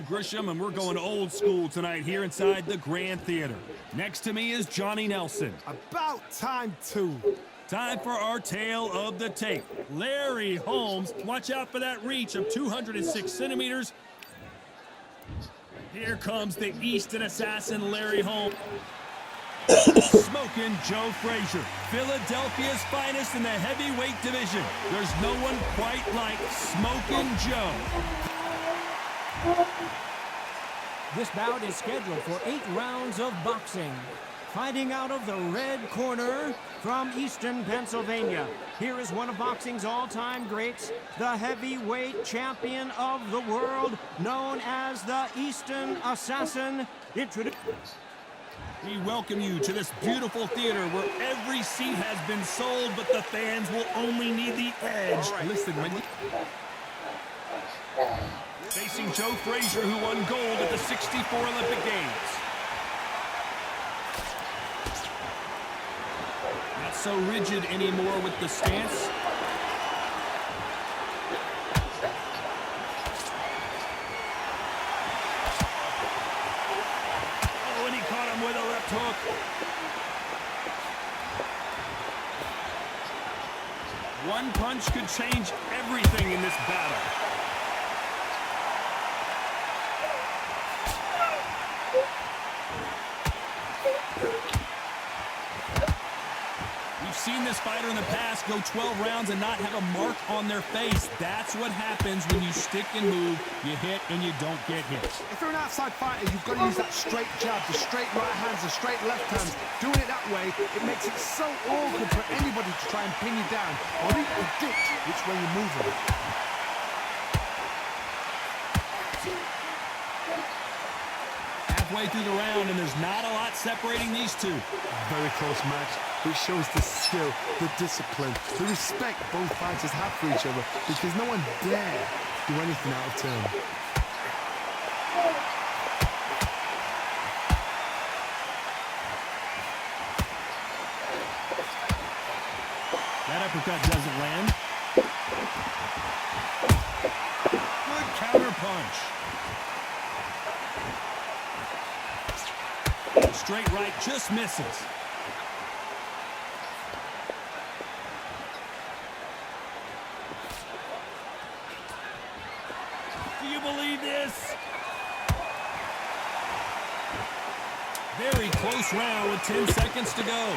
Grisham, and we're going old school tonight here inside the Grand Theater. Next to me is Johnny Nelson. About time, too. Time for our tale of the tape. Larry Holmes, watch out for that reach of 206 centimeters. Here comes the Easton assassin, Larry Holmes. Smoking Joe Frazier, Philadelphia's finest in the heavyweight division. There's no one quite like Smoking Joe. This bout is scheduled for 8 rounds of boxing. Fighting out of the red corner from Easton, Pennsylvania. Here is one of boxing's all-time greats, the heavyweight champion of the world, known as the Easton Assassin. We welcome you to this beautiful theater where every seat has been sold, but the fans will only need the edge. Right. Listen, when you... Facing Joe Frazier, who won gold at the '64 Olympic Games. Not so rigid anymore with the stance. With a left hook. One punch could change everything in this battle. We've seen this fighter in the past go 12 rounds and not have a mark on their face. That's what happens when you stick and move, you hit and you don't get hit. If you're an outside fighter, you've got to use that straight jab, the straight right hands, the straight left hands. Doing it that way, it makes it so awkward for anybody to try and pin you down or even predict which way you're moving. Halfway through the round, and there's not a lot separating these two. Very close match, which shows the skill, the discipline, the respect both fighters have for each other, because no one dare do anything out of turn. That uppercut doesn't land. Good counter punch. Straight right just misses. Do you believe this? Very close round with 10 seconds to go.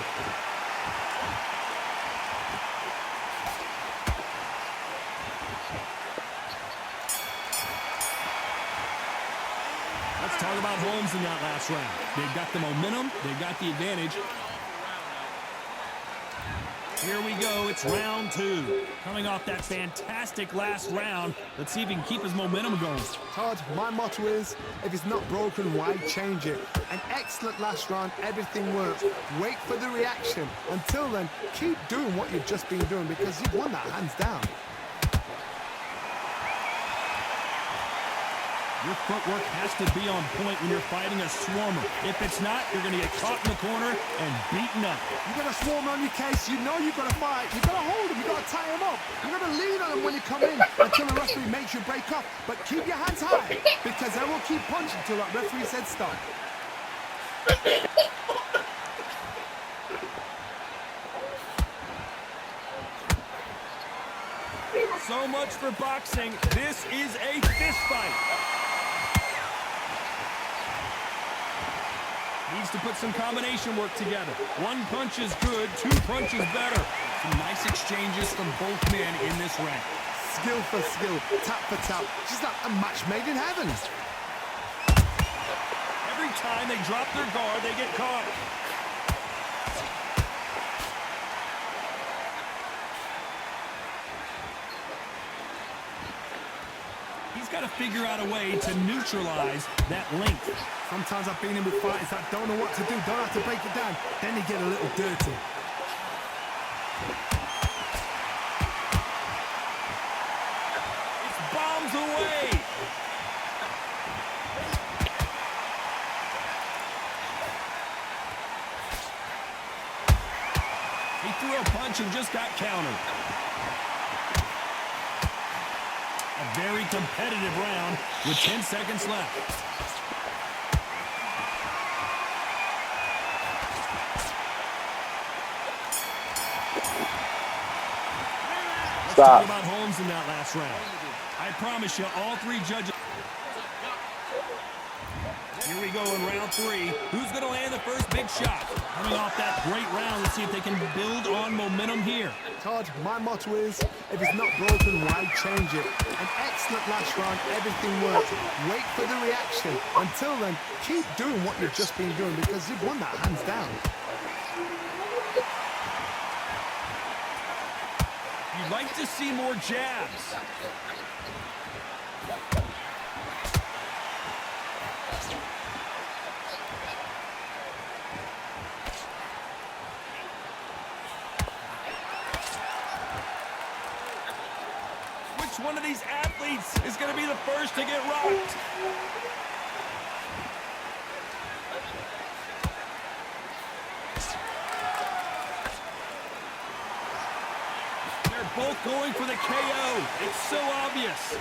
Let's talk about Holmes in that last round. They've got the momentum, they've got the advantage. Here we go, it's round 2. Coming off that fantastic last round, let's see if he can keep his momentum going. Todd, my motto is, if it's not broken, why change it? An excellent last round, everything works. Wait for the reaction. Until then, keep doing what you've just been doing because you've won that hands down. Your footwork has to be on point when you're fighting a swarmer. If it's not, you're going to get caught in the corner and beaten up. You got a swarmer on your case, you know you've got to fight. You've got to hold him, you've got to tie him up. You've got to lean on him when you come in until the referee makes you break off. But keep your hands high because they will keep punching until that referee said stop. So much for boxing. This is a fist fight. Needs to put some combination work together. One punch is good, 2 punches better. Some nice exchanges from both men in this round. Skill for skill, tap for tap. Just like a match made in heaven. Every time they drop their guard, they get caught. He's got to figure out a way to neutralize that length. Sometimes I've been in with fighters that don't know what to do, don't have to break it down. Then they get a little dirty. It's bombs away. He threw a punch and just got countered. A very competitive round with 10 seconds left. Let's talk about Holmes in that last round. I promise you, all three judges. Here we go in round 3. Who's going to land the first big shot? Coming off that great round, let's see if they can build on momentum here. Todd, my motto is, if it's not broken, why change it? An excellent last round, everything works. Wait for the reaction. Until then, keep doing what you've just been doing because you've won that hands down. You'd like to see more jabs. Which one of these athletes is going to be the first to get rocked? They're both going for the KO. It's so obvious.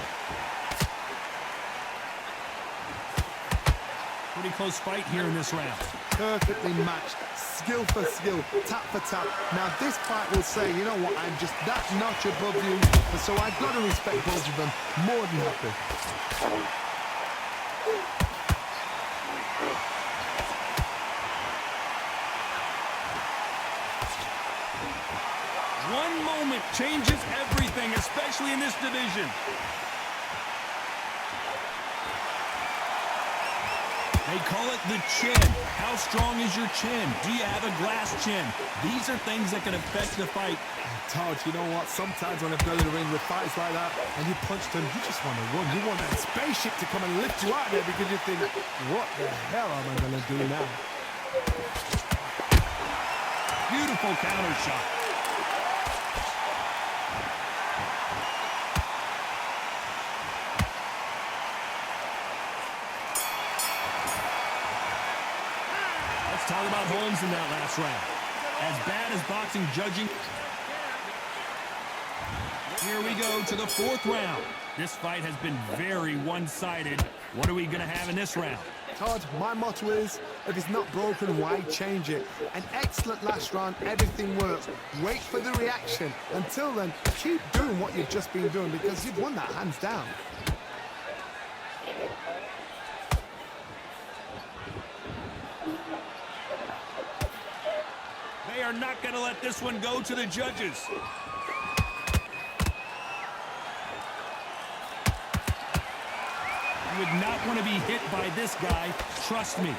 Pretty close fight here in this round. Perfectly matched, skill for skill, tap for tap. Now this fight will say, you know what, I'm just that notch above you, and so I've got to respect both of them more than happy. One moment changes everything, especially in this division. They call it the chin. How strong is your chin? Do you have a glass chin? These are things that can affect the fight. Todd, you know what? Sometimes when I've gone in the ring with fights like that and you punched him, you just want to run. You want that spaceship to come and lift you out there because you think, what the hell am I going to do now? Beautiful counter shot. Talk about Holmes in that last round. As bad as boxing judging. Here we go to the 4th round. This fight has been very one-sided. What are we going to have in this round? Todd, my motto is, if it's not broken, why change it? An excellent last round, everything works. Wait for the reaction. Until then, keep doing what you've just been doing because you've won that hands down. They are not going to let this one go to the judges. You would not want to be hit by this guy, trust me.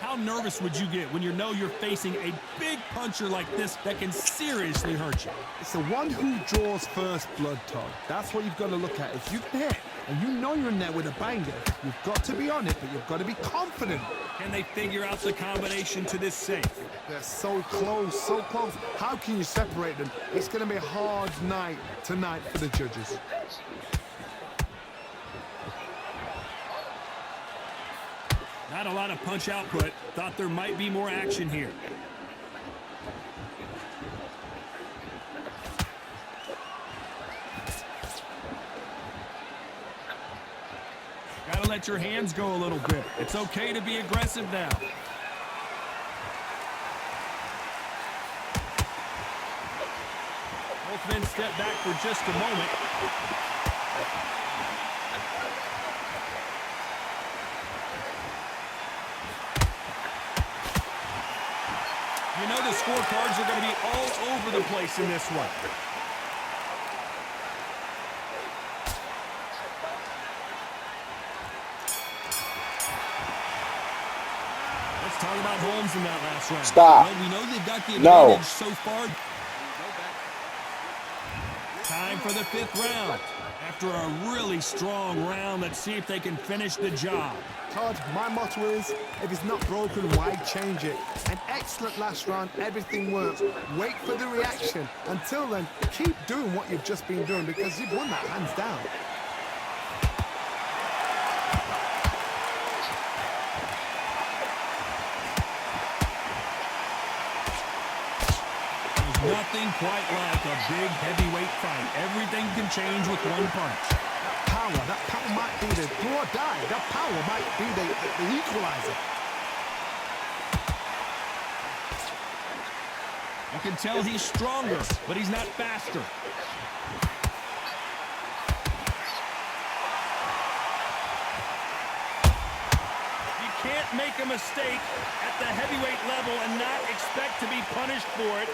How nervous would you get when you know you're facing a big puncher like this that can seriously hurt you? It's the one who draws first blood, Todd. That's what you've got to look at. If you can hit and you know you're in there with a banger, you've got to be on it, but you've got to be confident. Can they figure out the combination to this safe? They're so close, so close. How can you separate them? It's going to be a hard night tonight for the judges. Not a lot of punch output. Thought there might be more action here. Gotta let your hands go a little bit. It's okay to be aggressive now. Both men step back for just a moment. You know the scorecards are going to be all over the place in this one. Let's talk about Holmes in that last round. Stop. Well, we know they've got the No. advantage so far. Time for the 5th round. After a really strong round, let's see if they can finish the job. Todd, my motto is, if it's not broken, why change it? An excellent last round, everything works. Wait for the reaction. Until then, keep doing what you've just been doing because you've won that hands down. Nothing quite like a big heavyweight fight. Everything can change with one punch. That power might be the do or die. That power might be the equalizer. You can tell he's stronger, but he's not faster. You can't make a mistake at the heavyweight level and not expect to be punished for it.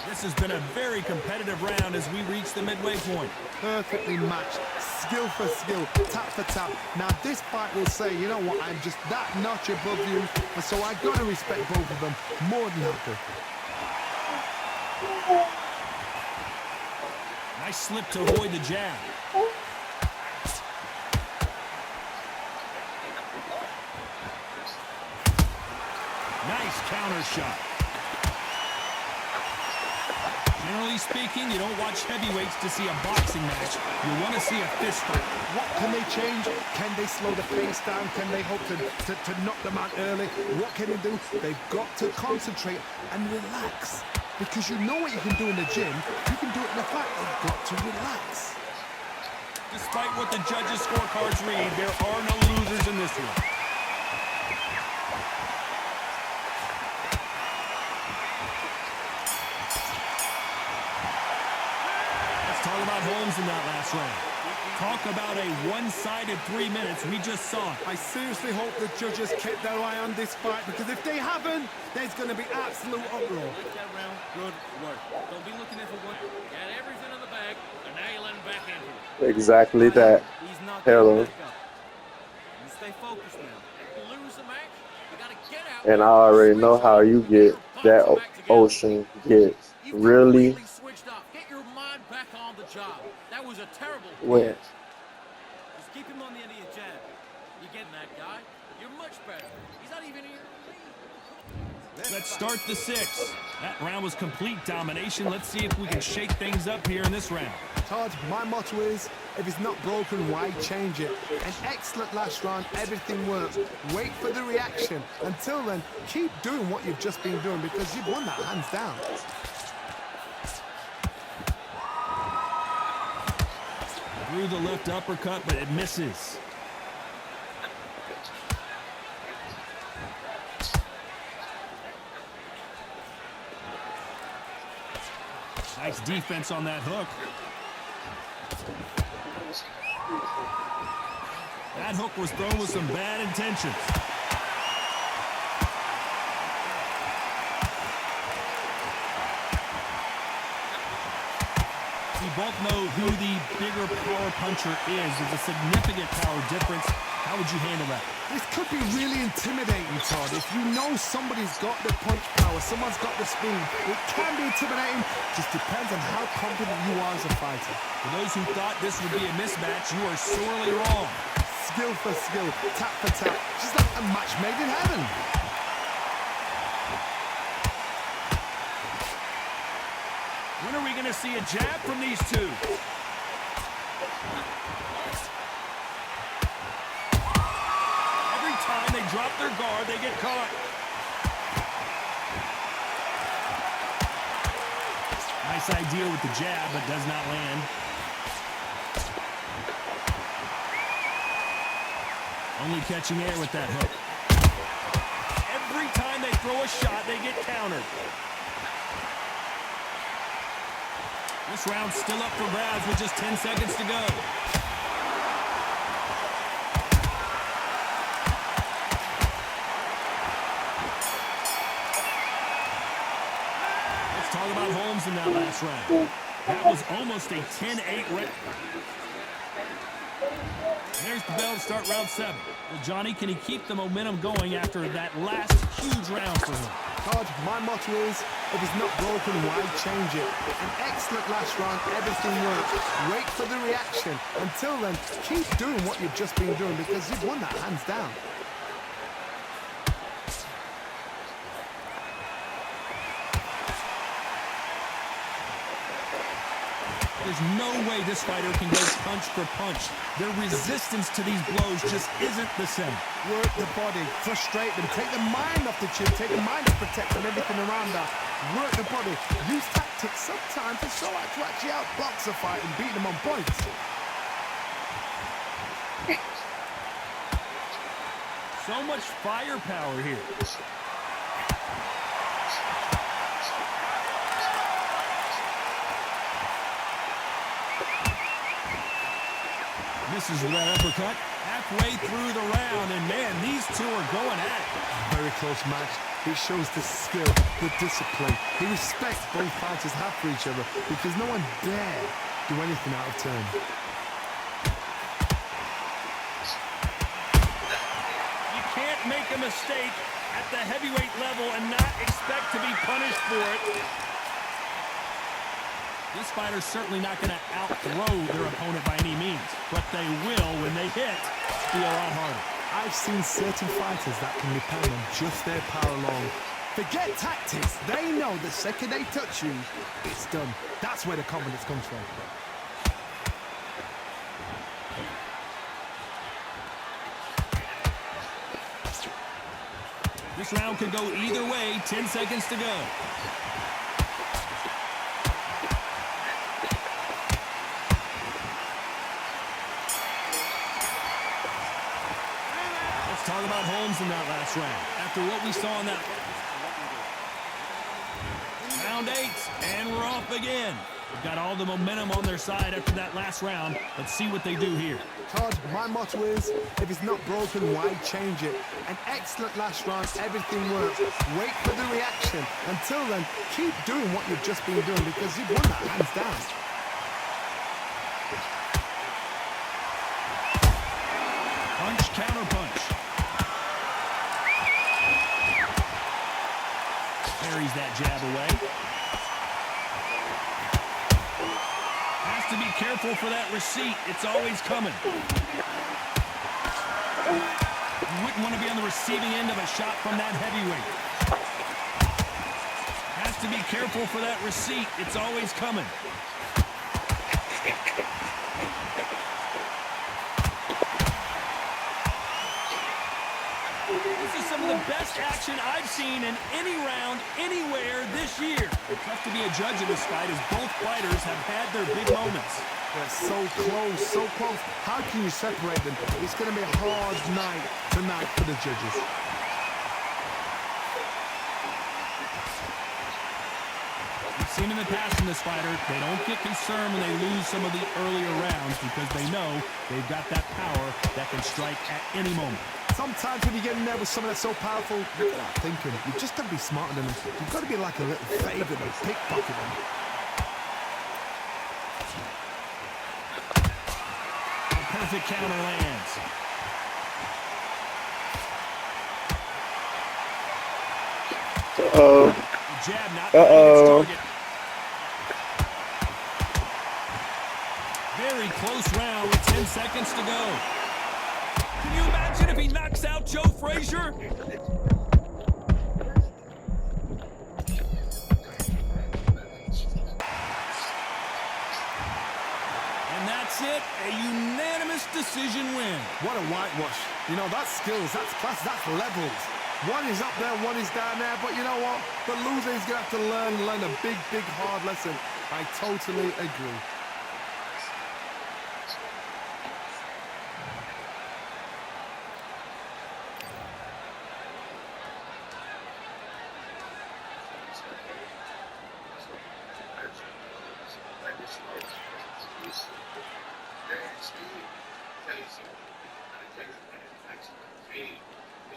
This has been a very competitive round as we reach the midway point. Perfectly matched, skill for skill, tap for tap. Now this fight will say, you know what, I'm just that notch above you, and so I got to respect both of them more than happy. Nice slip to avoid the jab. Nice counter shot. Generally speaking, you don't watch heavyweights to see a boxing match. You want to see a fist fight. What can they change? Can they slow the pace down? Can they hope to knock them out early? What can they do? They've got to concentrate and relax. Because you know what you can do in the gym, you can do it in a fight. They've got to relax. Despite what the judges' scorecards read, there are no losers in this one. Talk about Holmes in that last round. Talk about a one-sided 3 minutes. We just saw it. I seriously hope the judges kept their eye on this fight, because if they haven't, there's going to be absolute uproar. That round, good work. Don't be looking at for one. Got everything in the bag, and now you're letting back into it. Exactly that. He's not Hello. back up. You stay focused now. If you lose the match, you got to get out. And I already know how you get that ocean gets really Switched up. Get your mind back on the job. That was a terrible wet. Just keep him on the end of your jab. You getting that guy? You're much better. He's not even here. Let's start the 6th. That round was complete domination. Let's see if we can shake things up here in this round. Todd, my motto is, if it's not broken, why change it? An excellent last round, everything works. Wait for the reaction. Until then, keep doing what you've just been doing, because you've won that hands down. Through the left uppercut, but it misses. Nice defense on that hook. That hook was thrown with some bad intentions. We both know who the bigger power puncher is. There's a significant power difference. How would you handle that? This could be really intimidating, Todd. If you know somebody's got the punch power, someone's got the speed, it can be intimidating. Just depends on how confident you are as a fighter. For those who thought this would be a mismatch, you are sorely wrong. Skill for skill, tap for tap, just like a match made in heaven. When are we going to see a jab from these two? Every time they drop their guard, they get caught. Nice idea with the jab, but does not land. Only catching air with that hook. Every time they throw a shot, they get countered. This round's still up for grabs with just 10 seconds to go. Let's talk about Holmes in that last round. That was almost a 10-8 round. There's the bell to start round 7. Well, Johnny, can he keep the momentum going after that last huge round for him? Todd, my motto is, if it's not broken, why change it? An excellent last round, everything works. Wait for the reaction. Until then, keep doing what you've just been doing, because you've won that hands down. There's no way this fighter can go punch for punch. Their resistance to these blows just isn't the same. Work the body, frustrate them, take the mind off the chin, take the mind off protecting everything around that. Work the body, use tactics sometimes to show how to actually outbox a fight and beat them on points. So much firepower here. Misses with that uppercut. Halfway through the round, and man, these two are going at it. Very close match. It shows the skill, the discipline, the respect both fighters have for each other because no one dare do anything out of turn. You can't make a mistake at the heavyweight level and not expect to be punished for it. This fighter's certainly not going to out-throw their opponent by any means, but they will, when they hit, be a lot harder. I've seen certain fighters that can depend on just their power alone. Forget tactics. They know the second they touch you, it's done. That's where the confidence comes from. This round could go either way. 10 seconds to go. Let's talk about Holmes in that last round. After what we saw in that round 8, and we're off again. They've got all the momentum on their side after that last round. Let's see what they do here. Todd, my motto is, if it's not broken, why change it? An excellent last round, everything works. Wait for the reaction. Until then, keep doing what you've just been doing because you've won that hands down. Punch, counter punch. Parries that jab away. Has to be careful for that receipt. It's always coming. You wouldn't want to be on the receiving end of a shot from that heavyweight. Has to be careful for that receipt. It's always coming. This is some of the best action I've seen in any round, anywhere this year. It's tough to be a judge of this fight as both fighters have had their big moments. They're so close, so close. How can you separate them? It's going to be a hard night tonight for the judges. We've seen in the past from this fighter, they don't get concerned when they lose some of the earlier rounds because they know they've got that power that can strike at any moment. Sometimes when you get in there with someone that's so powerful, you're not thinking. You've just got to be smarter than them. You've got to be like a little favourite and pickpocket them. A perfect counter lands. Uh-oh. The jab not finding its target. Very close round with 10 seconds to go. Can you imagine if he knocks out Joe Frazier? And that's it, a unanimous decision win. What a whitewash. You know, that's skills, that's class, that's levels. One is up there, one is down there, but you know what? The loser is going to have to learn a big, big, hard lesson. I totally agree. Thank you.